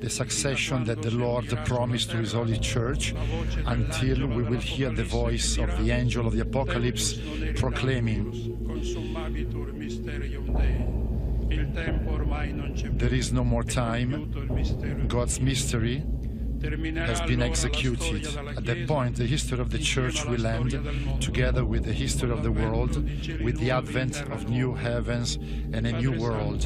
the succession that the Lord promised to His Holy Church, until we will hear the voice of the angel of the Apocalypse proclaiming, "There is no more time, God's mystery has been executed." At that point, the history of the Church will end, together with the history of the world, with the advent of new heavens and a new world.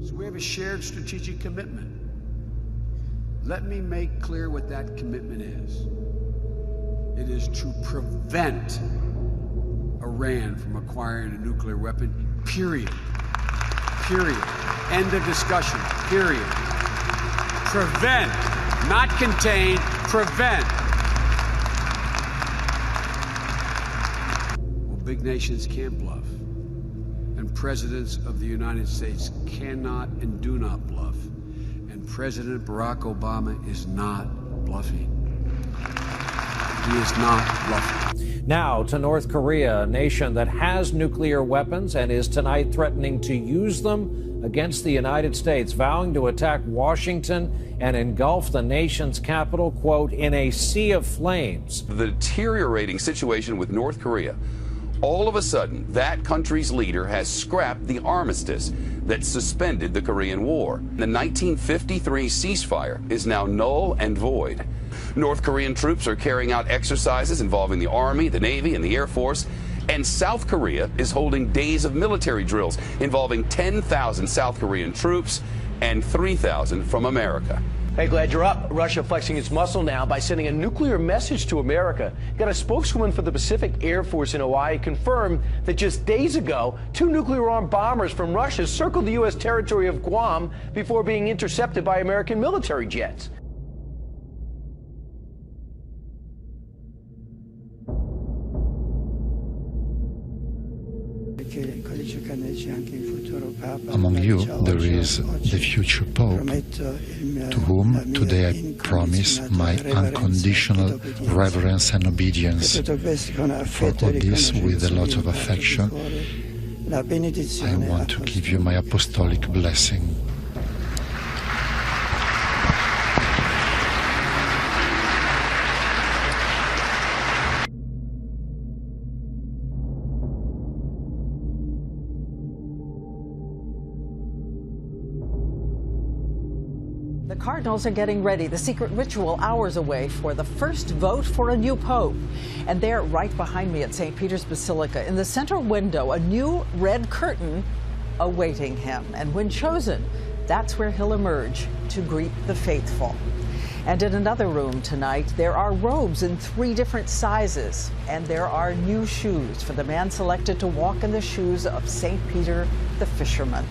So we have a shared strategic commitment. Let me make clear what that commitment is. It is to prevent Iran from acquiring a nuclear weapon, period. Period. End of discussion, period. Prevent, not contain, prevent. Well, big nations can't bluff, and presidents of the United States cannot and do not bluff, and President Barack Obama is not bluffing. He is not bluffing. Now to North Korea, a nation that has nuclear weapons and is tonight threatening to use them against the United States, vowing to attack Washington and engulf the nation's capital, quote, in a sea of flames. The deteriorating situation with North Korea, all of a sudden, that country's leader has scrapped the armistice that suspended the Korean War. The 1953 ceasefire is now null and void. North Korean troops are carrying out exercises involving the Army, the Navy, and the Air Force. And South Korea is holding days of military drills involving 10,000 South Korean troops and 3,000 from America. Hey, glad you're up. Russia flexing its muscle now by sending a nuclear message to America. Got a spokeswoman for the Pacific Air Force in Hawaii confirmed that just days ago, 2 nuclear-armed bombers from Russia circled the U.S. territory of Guam before being intercepted by American military jets. Among you there is the future Pope, to whom today I promise my unconditional reverence and obedience. For all this, with a lot of affection, I want to give you my apostolic blessing. The Cardinals are getting ready, the secret ritual hours away, for the first vote for a new pope. And there, right behind me at St. Peter's Basilica, in the central window, a new red curtain awaiting him. And when chosen, that's where he'll emerge to greet the faithful. And in another room tonight, there are robes in 3 different sizes. And there are new shoes for the man selected to walk in the shoes of St. Peter the fisherman.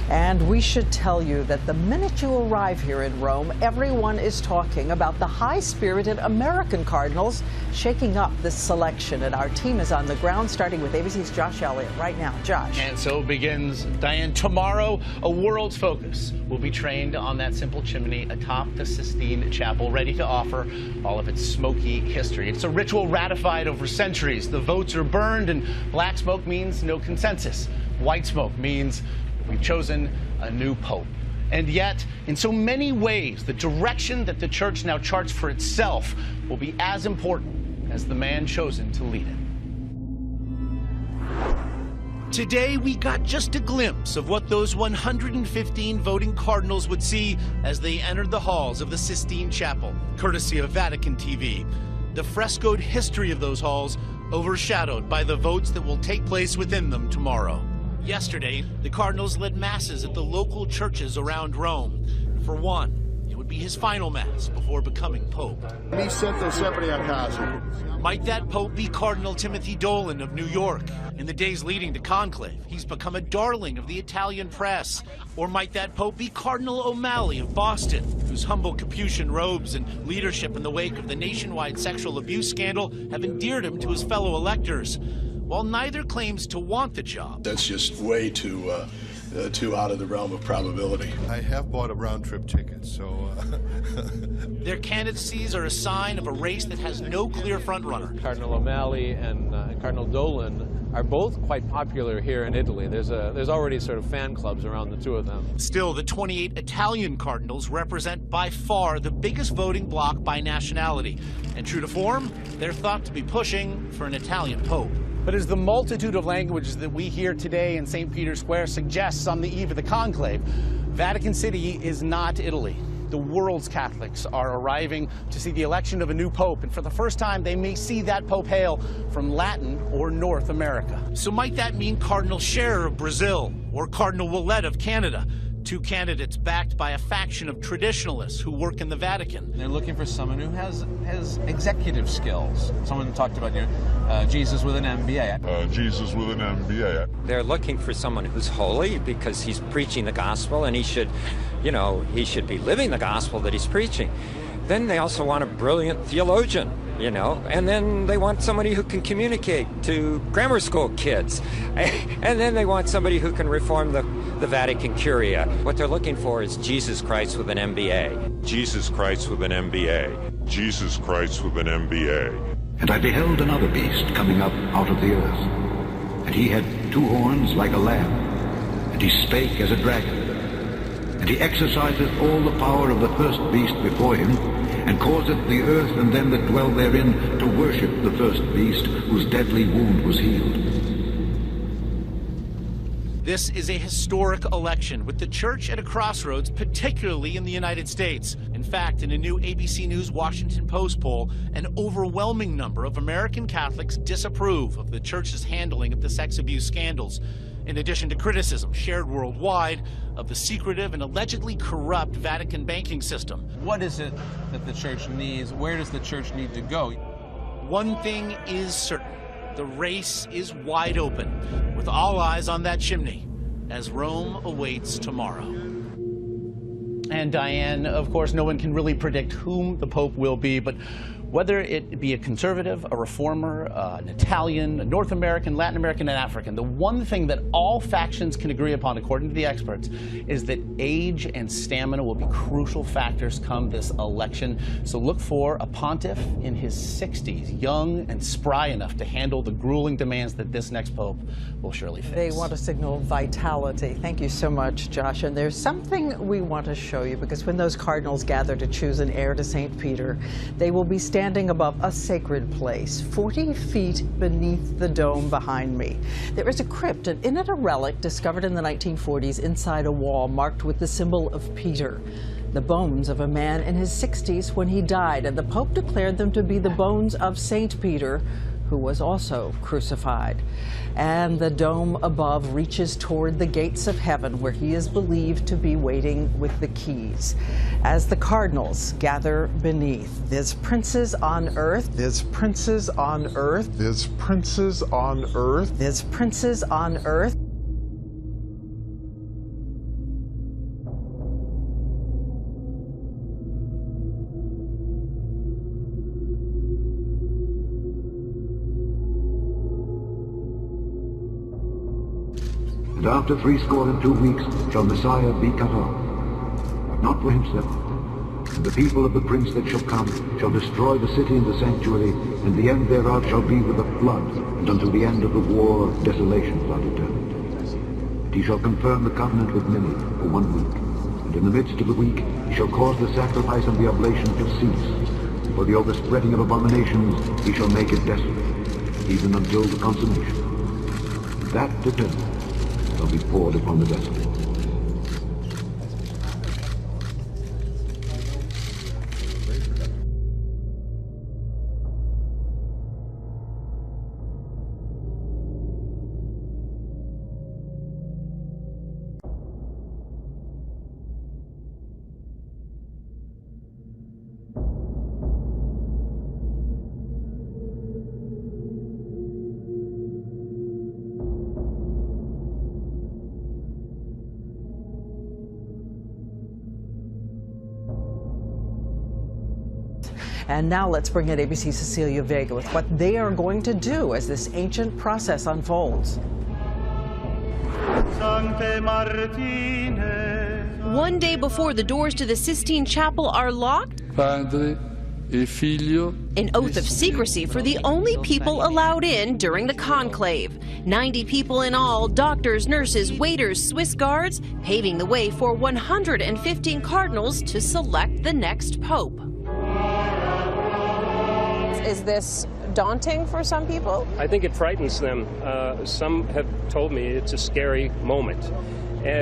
And we should tell you that the minute you arrive here in Rome, everyone is talking about the high-spirited American Cardinals shaking up this selection. And our team is on the ground, starting with ABC's Josh Elliott right now. Josh. And so begins, Diane. Tomorrow, a world's focus will be trained on that simple chimney atop the Sistine Chapel, ready to offer all of its smoky history. It's a ritual ratified over centuries. The votes are burned, and black smoke means no consensus. White smoke means we've chosen a new pope. And yet, in so many ways, the direction that the church now charts for itself will be as important as the man chosen to lead it. Today, we got just a glimpse of what those 115 voting cardinals would see as they entered the halls of the Sistine Chapel, courtesy of Vatican TV. The frescoed history of those halls overshadowed by the votes that will take place within them tomorrow. Yesterday, the Cardinals led masses at the local churches around Rome. For one, it would be his final mass before becoming pope. Might that pope be Cardinal Timothy Dolan of New York? In the days leading to conclave, he's become a darling of the Italian press. Or might that pope be Cardinal O'Malley of Boston, whose humble Capuchin robes and leadership in the wake of the nationwide sexual abuse scandal have endeared him to his fellow electors? While neither claims to want the job. That's just way too too out of the realm of probability. I have bought a round-trip ticket, so... Their candidacies are a sign of a race that has no clear frontrunner. Cardinal O'Malley and Cardinal Dolan are both quite popular here in Italy. There's already sort of fan clubs around the two of them. Still, the 28 Italian cardinals represent by far the biggest voting bloc by nationality. And true to form, they're thought to be pushing for an Italian pope. But as the multitude of languages that we hear today in St. Peter's Square suggests on the eve of the conclave, Vatican City is not Italy. The world's Catholics are arriving to see the election of a new pope, and for the first time they may see that pope hail from Latin or North America. So might that mean Cardinal Scherer of Brazil or Cardinal Ouellet of Canada? Two candidates backed by a faction of traditionalists who work in the Vatican. They're looking for someone who has executive skills. Someone talked about Jesus with an MBA. Jesus with an MBA. They're looking for someone who's holy because he's preaching the gospel, and he should be living the gospel that he's preaching. Then they also want a brilliant theologian, and then they want somebody who can communicate to grammar school kids. And then they want somebody who can reform the Vatican Curia. What they're looking for is Jesus Christ with an MBA. Jesus Christ with an MBA. Jesus Christ with an MBA. And I beheld another beast coming up out of the earth. And he had two horns like a lamb, and he spake as a dragon. And he exerciseth all the power of the first beast before him, and causeth the earth and them that dwell therein to worship the first beast, whose deadly wound was healed. This is a historic election, with the church at a crossroads, particularly in the United States. In fact, in a new ABC News Washington Post poll, an overwhelming number of American Catholics disapprove of the church's handling of the sex abuse scandals, in addition to criticism shared worldwide of the secretive and allegedly corrupt Vatican banking system. What is it that the church needs? Where does the church need to go? One thing is certain. The race is wide open, with all eyes on that chimney as Rome awaits tomorrow. And Diane, of course, no one can really predict whom the Pope will be, but whether it be a conservative, a reformer, an Italian, a North American, Latin American, and African, the one thing that all factions can agree upon, according to the experts, is that age and stamina will be crucial factors come this election. So look for a pontiff in his 60s, young and spry enough to handle the grueling demands that this next pope will surely face. They want to signal vitality. Thank you so much, Josh. And there's something we want to show you, because when those cardinals gather to choose an heir to St. Peter, they will be standing above a sacred place, 40 feet beneath the dome behind me. There is a crypt, and in it a relic discovered in the 1940s inside a wall marked with the symbol of Peter. The bones of a man in his 60s when he died, and the Pope declared them to be the bones of St. Peter, who was also crucified. And the dome above reaches toward the gates of heaven, where he is believed to be waiting with the keys. As the cardinals gather beneath, there's princes on earth. There's princes on earth. There's princes on earth. There's princes on earth. And after 62 weeks shall Messiah be cut off, but not for himself. And the people of the prince that shall come shall destroy the city and the sanctuary, and the end thereof shall be with a flood, and until the end of the war desolations are determined. And he shall confirm the covenant with many for 1 week, and in the midst of the week he shall cause the sacrifice and the oblation to cease. And for the overspreading of abominations he shall make it desolate, even until the consummation. And that determined shall be poured upon the desolate. And now let's bring in ABC's Cecilia Vega with what they are going to do as this ancient process unfolds. One day before the doors to the Sistine Chapel are locked, Padre e Figlio. An oath of secrecy for the only people allowed in during the conclave. 90 people in all, doctors, nurses, waiters, Swiss guards, paving the way for 115 cardinals to select the next pope. Is this daunting for some people? I think it frightens them. Some have told me it's a scary moment.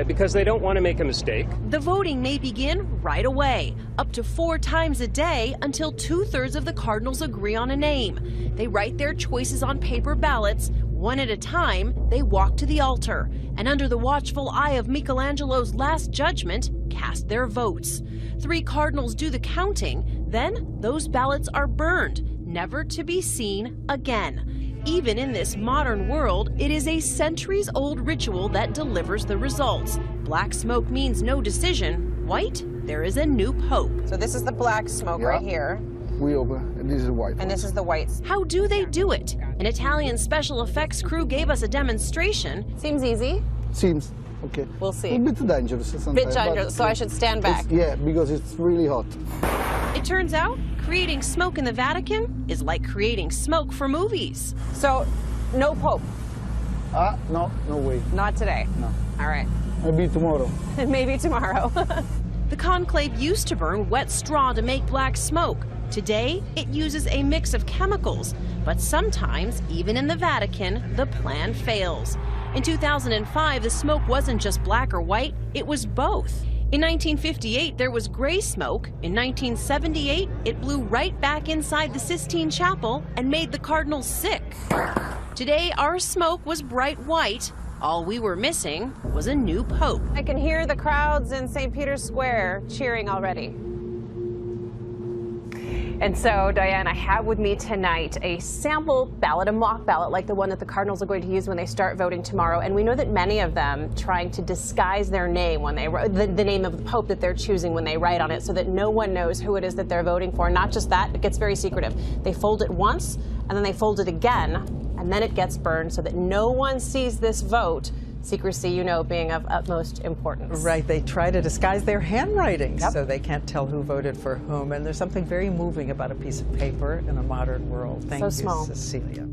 Because they don't want to make a mistake. The voting may begin right away, up to 4 times a day until 2/3 of the cardinals agree on a name. They write their choices on paper ballots. One at a time, they walk to the altar, and under the watchful eye of Michelangelo's Last Judgment, cast their votes. 3 cardinals do the counting, then those ballots are burned, never to be seen again. Even in this modern world, it is a centuries-old ritual that delivers the results. Black smoke means no decision. White, there is a new pope. So this is the black smoke right here. We open, and this is white. And this is the white. How do they do it? An Italian special effects crew gave us a demonstration. Seems easy. Seems. Okay. We'll see. A bit dangerous sometimes. Bit dangerous, so I should stand back. Yeah, because it's really hot. It turns out, creating smoke in the Vatican is like creating smoke for movies. So, no pope? No way. Not today? No. All right. Maybe tomorrow. Maybe tomorrow. The conclave used to burn wet straw to make black smoke. Today, it uses a mix of chemicals, but sometimes, even in the Vatican, the plan fails. In 2005, the smoke wasn't just black or white, it was both. In 1958, there was gray smoke. In 1978, it blew right back inside the Sistine Chapel and made the cardinals sick. Today, our smoke was bright white. All we were missing was a new pope. I can hear the crowds in St. Peter's Square cheering already. And so, Diane, I have with me tonight a sample ballot, a mock ballot, like the one that the Cardinals are going to use when they start voting tomorrow. And we know that many of them trying to disguise their name when they the name of the Pope that they're choosing when they write on it, so that no one knows who it is that they're voting for. Not just that, it gets very secretive. They fold it once, and then they fold it again, and then it gets burned so that no one sees this vote. Secrecy, you know, being of utmost importance. Right. They try to disguise their handwriting so they can't tell who voted for whom. And there's something very moving about a piece of paper in a modern world. Thank you, small. Cecilia.